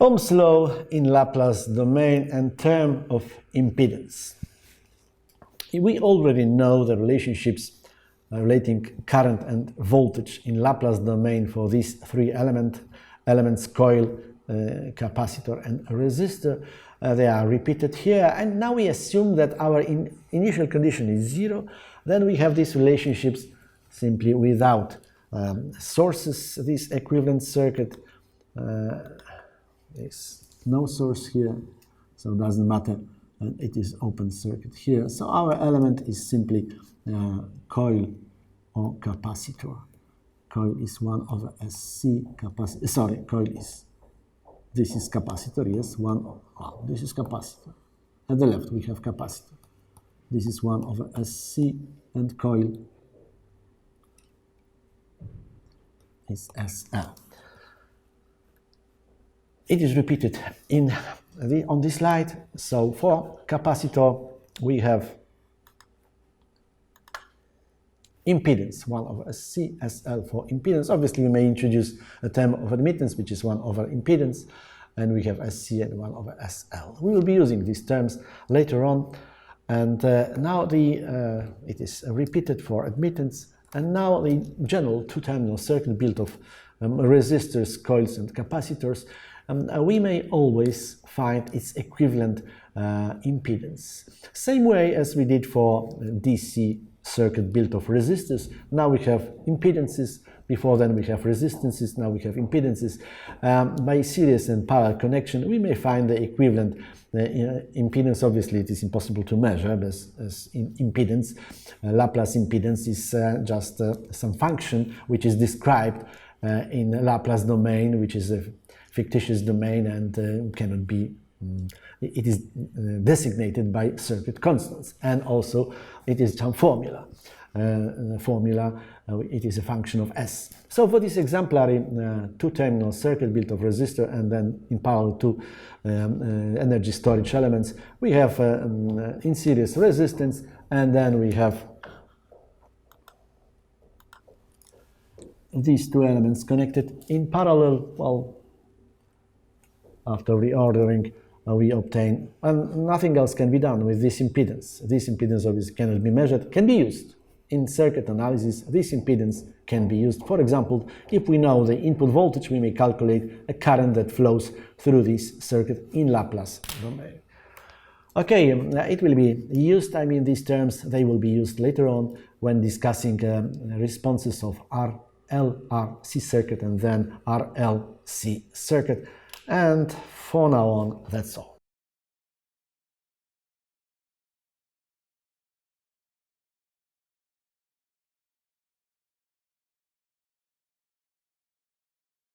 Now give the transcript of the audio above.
Ohm's law in Laplace domain and term of impedance. We already know the relationships relating current and voltage in Laplace domain for these three elements, coil, capacitor and resistor. They are repeated here, and now we assume that our initial condition is 0. Then we have these relationships simply without sources. This equivalent circuit is no source here, so it doesn't matter, and it is open circuit here. So our element is simply coil or capacitor. Coil is 1 over SC capacitor. Sorry, coil is, this is capacitor, yes, this is capacitor. At the left we have capacitor. This is 1 over SC, and coil is SL. It is repeated on this slide. So for capacitor we have impedance 1 over SC, SL for impedance. Obviously we may introduce a term of admittance which is 1 over impedance, and we have SC and 1 over SL. We will be using these terms later on, and now it is repeated for admittance, and now the general two-terminal circuit built of resistors, coils and capacitors. We may always find its equivalent impedance. Same way as we did for DC circuit built of resistors. Now we have impedances, before then we have resistances, now we have impedances. By series and parallel connection we may find the equivalent impedance. Obviously it is impossible to measure as impedance. Laplace impedance is just some function which is described in Laplace domain, which is a fictitious domain and cannot be, it is designated by circuit constants, and also it is some formula. It is a function of S. So for this exemplary two-terminal circuit built of resistor and then in parallel two energy storage elements, we have in series resistance, and then we have these two elements connected in parallel. Well, after reordering, we obtain, and nothing else can be done with this impedance. This impedance obviously cannot be measured, can be used in circuit analysis. This impedance can be used. For example, if we know the input voltage, we may calculate a current that flows through this circuit in Laplace domain. Okay, it will be used, these terms, they will be used later on when discussing responses of RLC circuit and then RLC circuit. And for now on, that's all.